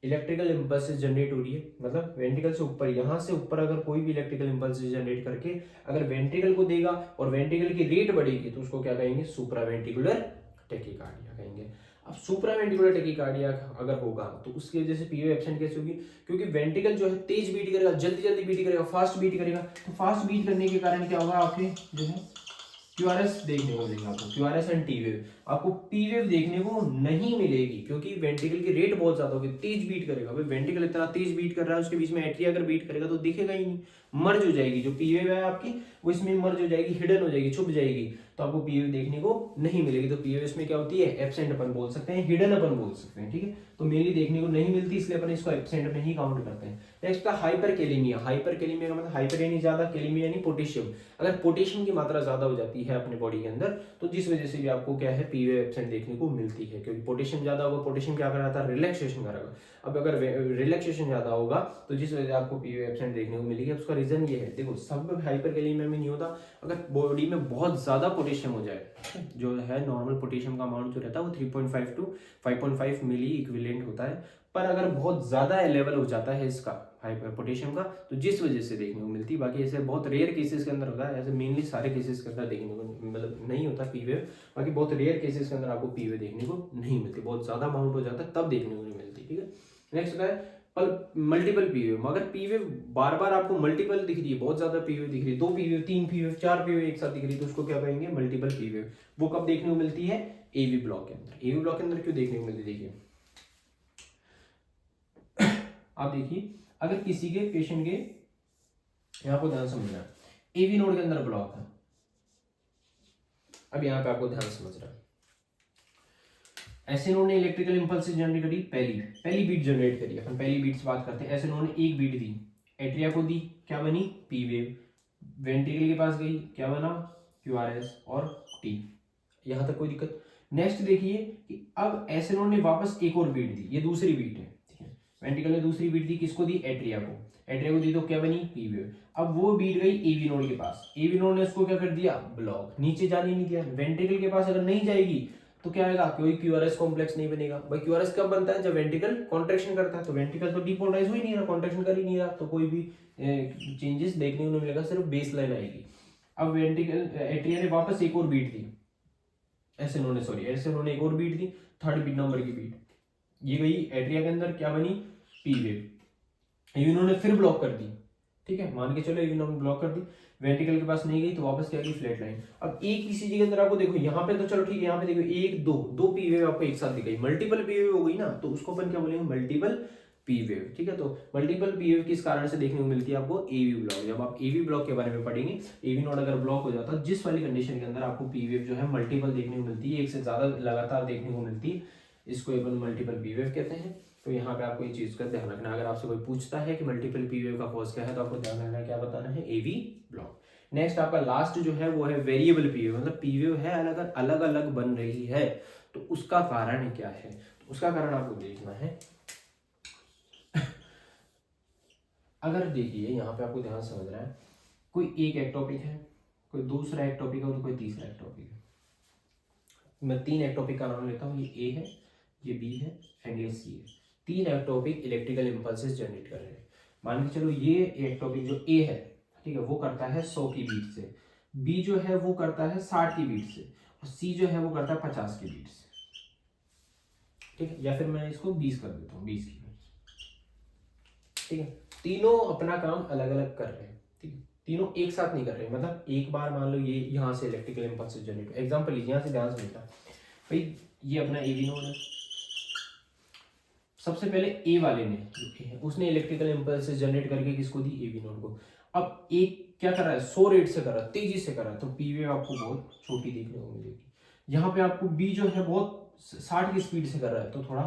इलेक्ट्रिकल इंपल्सेस जनरेट हो रही है, मतलब वेंट्रिकल से ऊपर, यहां से ऊपर अगर कोई भी इलेक्ट्रिकल इंपल्सेस जनरेट करके अगर वेंट्रिकल को देगा और वेंट्रिकल की रेट बढ़ेगी तो उसको क्या कहेंगे, सुप्रावेंट्रिकुलर टेकिकार्डिया कहेंगे। अब सुप्रावेंट्रिकुलर टेकिकार्डिया अगर होगा तो उसकी वजह से पीओ एब्सेंट कैसे होगी, क्योंकि वेंट्रिकल जो है तेज बीट करेगा, जल्दी जल्दी बीट करेगा, फास्ट बीट करेगा, तो फास्ट बीट करने के कारण क्या होगा, आपके जो है क्यूआरएस देखने को मिलेगा आपको, क्यूआरएस एंड टी वेव। आपको पी वेव देखने को नहीं मिलेगी क्योंकि वेंट्रिकल की रेट बहुत ज्यादा होगी, तेज बीट करेगा। भाई वेंट्रिकल इतना तेज बीट कर रहा है, उसके बीच में एट्रिया अगर बीट करेगा तो दिखेगा ही नहीं, मर्ज हो जाएगी। जो पी वेव है आपकी वो इसमें मर्ज हो जाएगी, हिडन हो जाएगी, छुप जाएगी, तो आपको पी वेव देखने को नहीं मिलेगी। तो पी वेव इसमें क्या होती है, एब्सेंट अपन बोल सकते हैं, हिडन अपन बोल सकते हैं। ठीक है, तो मेनली देखने को नहीं मिलती, इसलिए अपन इसको एब्सेंट में ही काउंट करते हैं। नेक्स्ट था हाइपरकेलेमिया। हाइपरकेलेमिया का मतलब हाइपर यानी ज्यादा, केलेमिया यानी पोटेशियम। अगर पोटेशियम की मात्रा ज्यादा हो जाती है अपने बॉडी के अंदर तो जिस वजह से भी आपको क्या है, पी वेव एब्सेंट देखने को मिलती है, क्योंकि पोटेशियम ज्यादा होगा, पोटेशियम क्या कराता है, रिलैक्सेशन करेगा। अब अगर रिलैक्सेशन ज्यादा होगा तो जिस वजह से आपको पी वेव एब्सेंट देखने को मिलेगी। उसका रीजन ये है, देखो सब हाइपरकेलेमिया में नहीं होता, अगर बॉडी में बहुत ज्यादा पोटेशियम हो जाए, जो है नॉर्मल पोटेशियम का अमाउंट जो रहता है वो 3.5 टू 5.5 मिली इक्विवेलेंट होता है, पर अगर बहुत ज्यादा लेवल हो जाता है इसका हाइपर पोटेशियम का तो जिस वजह से देखने को मिलती है। बाकी ऐसे बहुत रेयर केसेस के अंदर होता है, ऐसे मेनली सारे केसेस के अंदर देखने को मतलब नहीं होता पी वेव। बाकी बहुत रेयर केसेस के अंदर आपको पी वेव देखने को नहीं मिलती, बहुत ज्यादा अमाउंट हो जाता है तब देखने को नहीं मिलती। ठीक है, नेक्स्ट होता है मल्टीपल पी वेव। अगर पी वेव बार बार आपको मल्टीपल दिख रही है, बहुत ज्यादा पी वेव दिख रही है, 2 P wave, 3 P wave, 4 P wave एक साथ दिख रही है, तो उसको क्या कहेंगे, मल्टीपल पी वेव। वो कब देखने को मिलती है, एवी ब्लॉक के अंदर। एवी ब्लॉक के अंदर क्यों देखने को मिलती है, देखिए आप देखिए, अगर किसी के पेशेंट के, यहां को ध्यान समझना है, एवी नोड के अंदर ब्लॉक है। अब यहां पे आपको ध्यान समझना है, ऐसे नोड ने इलेक्ट्रिकल इंपल्स जनरेट करी, पहली बीट जनरेट करी। अपन पहली बीट से बात करते हैं। ऐसे नोड ने एक बीट दी, एट्रिया को दी, क्या बनी, पी वेव। वेंट्रिकल के पास गई, क्या बना, क्यूआरएस और टी। यहां तक कोई दिक्कत। नेक्स्ट देखिए कि अब ऐसे नोड ने वापस एक और बीट दी, ये दूसरी बीट है। ठीक है, वेंट्रिकल ने दूसरी बीट दी, किसको दी, एट्रिया को। एट्रिया को दी तो क्या बनी, पी वेव। अब वो बीट गई एवी नोड के पास, एवी नोड ने उसको क्या कर दिया, ब्लॉक, नीचे जाने नहीं दिया। वेंट्रिकल के पास अगर नहीं जाएगी तो क्या आएगा, कोई क्यूआरएस कॉम्प्लेक्स नहीं बनेगा। भाई क्यूआरएस कब बनता है, जब वेंट्रिकल कॉन्ट्रैक्शन करता है, तो वेंट्रिकल तो डिपोलराइज हो ही नहीं रहा, कॉन्ट्रैक्शन कर ही नहीं रहा, तो कोई भी चेंजेस देखने को नहीं मिलेगा, सिर्फ बेस लाइन आएगी। अब वेंट्रिकल, एट्रिया ने वापस एक और बीट दी, ऐसे उन्होंने एक और बीट दी, थर्ड बीट नंबर की बीट, ये गई एट्रिया के अंदर, क्या बनी, पी वेव। इन्होंने फिर ब्लॉक कर दी। ठीक है, मान के चलो इन्होंने ब्लॉक कर दी, वेंट्रिकल के पास नहीं गई तो वापस क्या गई, फ्लैट लाइन। अब एक इसी जगह अंदर आपको देखो, यहाँ पे तो चलो ठीक है, यहाँ पे देखो एक दो पी वेव आपको एक साथ दिख गई, मल्टीपल पी वेव हो गई ना, तो उसको अपन क्या बोलेंगे, मल्टीपल पी वेव, ठीक है। तो मल्टीपल पी वेव किस कारण से देखने को मिलती है आपको, एवी ब्लॉक। जब आप एवी ब्लॉक के बारे में पढ़ेंगे, एवी नोड अगर ब्लॉक हो जाता है, जिस वाली कंडीशन के अंदर आपको पी वेव जो है मल्टीपल देखने को मिलती है, एक से ज्यादा लगातार देखने को मिलती है, इसको अपन मल्टीपल पी वेव कहते हैं। तो यहाँ पे आपको ये चीज का ध्यान रखना, अगर आपसे कोई पूछता है कि मल्टीपल पी वेव का कॉज क्या है, तो आपको ध्यान रखना है, क्या बताना है, एवी ब्लॉक। नेक्स्ट आपका लास्ट जो है वो है वेरिएबल पी वेव, मतलब पी वेव है अलग अलग अलग बन रही है, तो उसका कारण क्या है, तो उसका कारण आपको देखना है। अगर देखिए यहाँ पे आपको ध्यान समझना है, कोई एक एक्टोपिक है, कोई दूसरा एक्टोपिक है और कोई तीसरा एक्टोपिक है। मैं 3 एक्टोपिक का नाम लेता हूँ, ये ए है, ये बी है एंड ये सी है। 3 एक्टोपिक इलेक्ट्रिकल इंपल्सेस जनरेट कर रहे हैं। मान के चलो ये एक्टोपिक जो ए है, ठीक है, वो करता है 100 की बीट से, बी जो है वो करता है 60 की बीट से, और सी जो है वो करता है 50 की बीट से, ठीक है। या फिर मैं इसको 20 कर देता हूँ, 20 की बीट, ठीक है। तीनों अपना काम अलग अलग कर रहे हैं, ठीक है, तीनों एक साथ नहीं कर रहे हैं। मतलब एक बार मान लो ये यहाँ से इलेक्ट्रिकल इंपल्स जनरेट, एग्जांपल लीजिए, यहाँ से ध्यान समझना भाई, ये अपना एवी नोड है। सबसे पहले ए वाले ने, उसने इलेक्ट्रिकल इंपल्स जनरेट करके किसको दी, एवी नोड को। अब एक क्या कर रहा है, 100 रेट से कर रहा है, तेजी से कर रहा है, तो पी वेव आपको बहुत छोटी देखने को मिलेगी। यहाँ पे आपको बी जो है बहुत 60 की स्पीड से कर रहा है, तो थोड़ा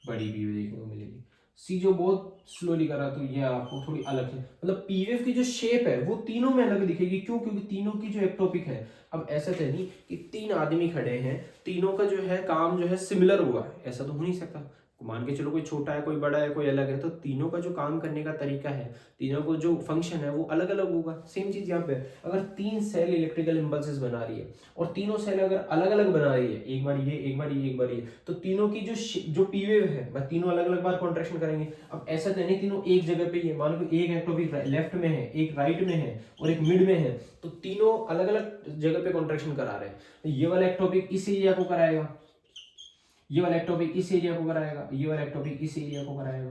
बड़ी पी वेव देखने को मिलेगी। सी जो बहुत स्लोली कर रहा है, तो ये आपको थोड़ी अलग है। मतलब पी वेव की जो शेप है वो तीनों में अलग दिखेगी। क्यों? क्योंकि तीनों की जो एक्टोपिक है, अब ऐसा तो नहीं कि 3 आदमी खड़े हैं, तीनों का जो है काम जो है सिमिलर हुआ, ऐसा तो हो नहीं सकता। मान के चलो कोई छोटा है, कोई बड़ा है, कोई अलग है, तो तीनों का जो काम करने का तरीका है, तीनों को जो फंक्शन है वो अलग अलग होगा। सेम चीज यहाँ पे, अगर 3 सेल इलेक्ट्रिकल इंपल्सेस बना रही है और तीनों सेल अगर अलग अलग बना रही है, एक बार ये, एक बार ये, एक बार ये, तो तीनों की जो पी वेव है वह तीनों अलग अलग बार कॉन्ट्रैक्शन करेंगे। अब ऐसा तो नहीं तीनों एक जगह पे ही है, मान लो एक एक्टोपिक लेफ्ट में है, एक राइट में है और एक मिड में है, तो तीनों अलग अलग जगह पे कॉन्ट्रैक्शन करा रहे हैं। ये वाला एक्टोपिक इस एरिया को कराएगा, ये वाला एक्टोपिक इस एरिया को कराएगा, ये वाला एक्टोपिक इस एरिया को कराएगा।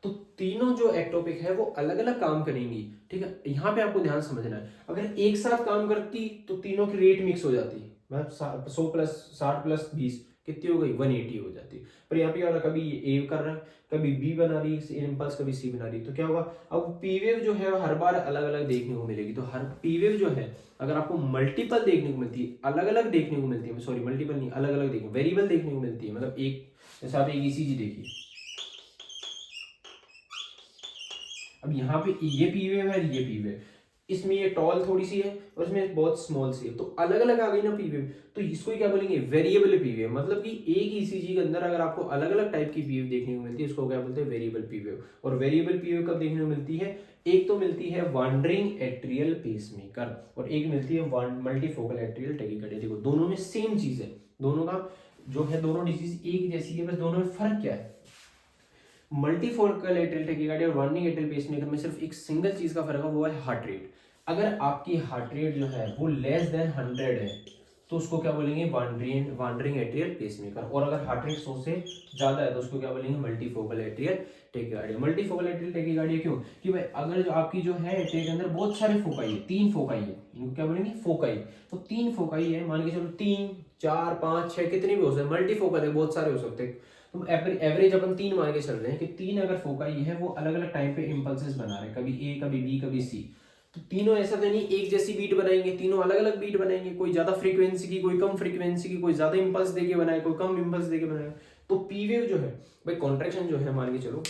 तो तीनों जो एक्टोपिक है वो अलग अलग काम करेंगी, ठीक है। यहाँ पे आपको ध्यान समझना है, अगर एक साथ काम करती तो तीनों की रेट मिक्स हो जाती, मतलब 100 प्लस 60 प्लस 20 कितनी हो गई, 180 हो जाती। पर यहाँ पे और कभी ए कर रहा है, कभी बी बना रही है इंपल्स, कभी सी बना रही है, तो क्या होगा, अब पी वेव जो है हर बार अलग अलग देखने को मिलेगी। तो हर पी वेव जो है अगर आपको मल्टीपल देखने को मिलती है, अलग अलग देखने को मिलती है, सॉरी मल्टीपल नहीं, अलग अलग देखने, वेरिएबल देखने को मिलती है, मतलब एक, जैसे आप एक ईसीजी देखिए, अब यहाँ पे ये पी वेव है, ये पी वेव, इसमें ये टॉल थोड़ी सी है और इसमें बहुत स्मॉल सी है, तो अलग अलग आ गई ना पी वेव, तो इसको क्या बोलेंगे, वेरिएबल पी वेव। मतलब कि एक ईसीजी के अंदर अगर आपको अलग अलग टाइप की पी वेव देखने को मिलती है, उसको क्या बोलते हैं, वेरिएबल पी वेव। और वेरिएबल पी वेव कब देखने को मिलती है, एक तो मिलती है वांडरिंग एट्रियल पेसमेकर और एक मिलती है मल्टीफोकल एट्रियल टैकीकार्डिया। देखो दोनों में सेम चीज है, दोनों का जो है, दोनों डिजीज एक जैसी है, बस दोनों में फर्क क्या है, मल्टीफोकल एट्रियल टैकीकार्डिया और वार्निंग एट्रियल पेसमेकर में सिर्फ एक सिंगल चीज का फर्क है, वो है हार्ट रेट। अगर आपकी हार्ट रेट जो है वो लेस देन 100 है, तो उसको क्या बोलेंगे, वांडरिंग एट्रियल पेसमेकर। और अगर हार्ट रेट 100 से ज्यादा है तो उसको क्या बोलेंगे, multifocal atrial tachycardia. Multifocal atrial tachycardia क्यों, कि भाई अगर जो आपकी जो है एट्रिया के अंदर बहुत सारे फोकाई है, 3 फोकाई है, इनको क्या बोलेंगे, फोकाई। तो 3 फोकाई है, मान के चलो 3 4 5 6 कितने भी हो सकते हैं, मल्टीफोकल है, बहुत सारे हो सकते हैं। तो एवरेज अपन 3 मान के चल रहे हैं कि 3 अगर फोकाई है वो अलग अलग टाइम पे इंपल्सेस बना रहे हैं, कभी ए, कभी बी, कभी सी। तो तीनों ऐसा तो नहीं एक जैसी बीट बनाएंगे, तीनों अलग अलग बीट बनाएंगे, कोई ज्यादा फ्रीक्वेंसी की, कोई कम फ्रीक्वेंसी की, कोई ज्यादा इंपल्स देके बनाए, कोई कम इंपल्स देके बनाए। तो पी वेव जो है भाई, कॉन्ट्रैक्शन जो है, मान के चलो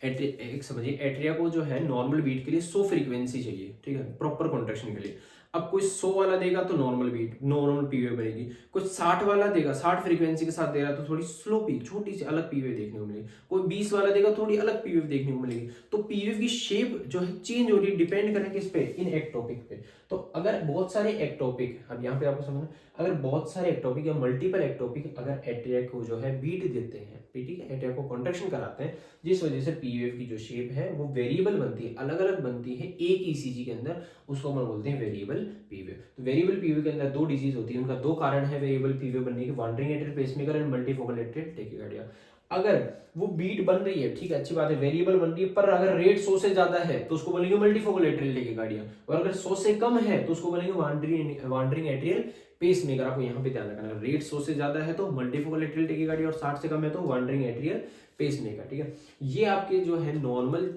एक समझिए, एट्रिया को जो है नॉर्मल बीट के लिए 100 फ्रीक्वेंसी चाहिए, ठीक है, प्रॉपर कॉन्ट्रैक्शन के लिए। अब कोई 100 वाला देगा तो नॉर्मल बीट, नॉर्मल पीवे बनेगी। कोई 60 वाला देगा, 60 फ्रीक्वेंसी के साथ दे रहा है, तो थोड़ी स्लो पी, छोटी सी अलग पीवे देखने को मिलेगी। कोई 20 वाला देगा, थोड़ी अलग पीवे देखने को मिलेगी। तो पीवे की शेप जो है चेंज हो रही है, डिपेंड करे किस पे, इन एक्टोपिक पे। तो अगर बहुत सारे एक्टोपिक, अब यहाँ पे आपको समझना, अगर बहुत सारे एक्टोपिक या मल्टीपल एक्टोपिक अगर एट्रिया को जो है बीट देते हैं, ठीक है, एट्रिया को कॉन्ट्रैक्शन कराते हैं, जिस वजह से पीवेव की जो शेप है वो वेरिएबल बनती है, अलग अलग बनती है एक ईसीजी के अंदर, उसको हम बोलते हैं वेरिएबल पीवेव। तो वेरिएबल पीवेव के अंदर 2 डिजीज होती है, उनका 2 कारण है वेरिएबल पीवेव बनने के, wandering atrial pacemaker and multifocal atrial tachycardia. अगर वो बीट बन रही है, ठीक है, अच्छी बात है, वेरिएबल बन रही है, पर अगर रेट 100 से ज्यादा है तो उसको बोलेंगे मल्टीफोकल एट्रियल टैकीकार्डिया, और अगर 100 से कम है तो उसको बोलेंगे वांडरिंग एट्रियल पेस मेकर आपको यहाँ पे ध्यान रखना है, रेट 100 से ज्यादा है तो मल्टीफोकल एट्रियल टेकिकार्डी और 60 से कम है तो वॉन्डरिंग एट्रियल पेस मेकर, ठीक है। ये आपके जो है नॉर्मल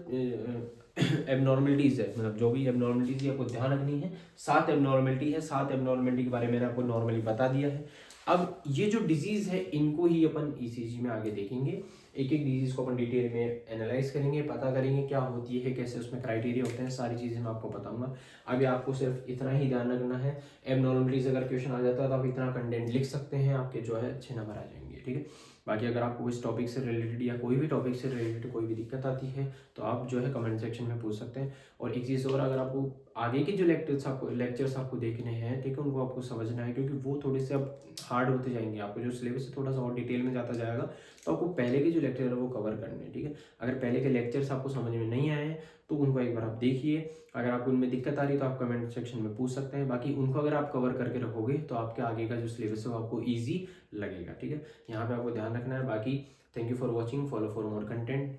एबनॉर्मलिटीज है, मतलब जो भी एबनॉर्मलिटीज है आपको ध्यान रखनी है। 7 एबनॉर्मलिटी है, 7 एबनॉर्मलिटी के बारे में मैंने आपको नॉर्मली बता दिया है। अब ये जो डिजीज है इनको ही अपन ईसीजी में आगे देखेंगे, एक एक डिजीज को अपन डिटेल में एनालाइज करेंगे, पता करेंगे क्या होती है, कैसे उसमें क्राइटेरिया होते हैं, सारी चीज़ें मैं आपको बताऊंगा। अभी आपको सिर्फ इतना ही ध्यान रखना है, एबनॉर्मलिटीज अगर क्वेश्चन आ जाता है तो आप इतना कंटेंट लिख सकते हैं, आपके जो है अच्छे नंबर आ जाएंगे, ठीक है। बाकी अगर आपको इस टॉपिक से रिलेटेड या कोई भी टॉपिक से रिलेटेड कोई भी दिक्कत आती है तो आप जो है कमेंट सेक्शन में पूछ सकते हैं। और एक चीज़ और, अगर आपको आगे के जो लेक्चर्स आपको देखने हैं, ठीक है, उनको आपको समझना है क्योंकि वो थोड़े से अब हार्ड होते जाएंगे, आपको जो सिलेबस है थोड़ा सा और डिटेल में जाता जाएगा, तो आपको पहले के जो लेक्चर है वो कवर करने हैं, ठीक है। अगर पहले के लेक्चर्स आपको समझ में नहीं आए हैं तो उनको एक बार आप देखिए, अगर आपको उनमें दिक्कत आ रही है तो आप कमेंट सेक्शन में पूछ सकते हैं। बाकी उनको अगर आप कवर करके रखोगे तो आपके आगे का जो सिलेबस है वो आपको ईजी लगेगा, ठीक है। यहाँ पे आपको ध्यान रखना है। बाकी thank you for watching, follow for more content.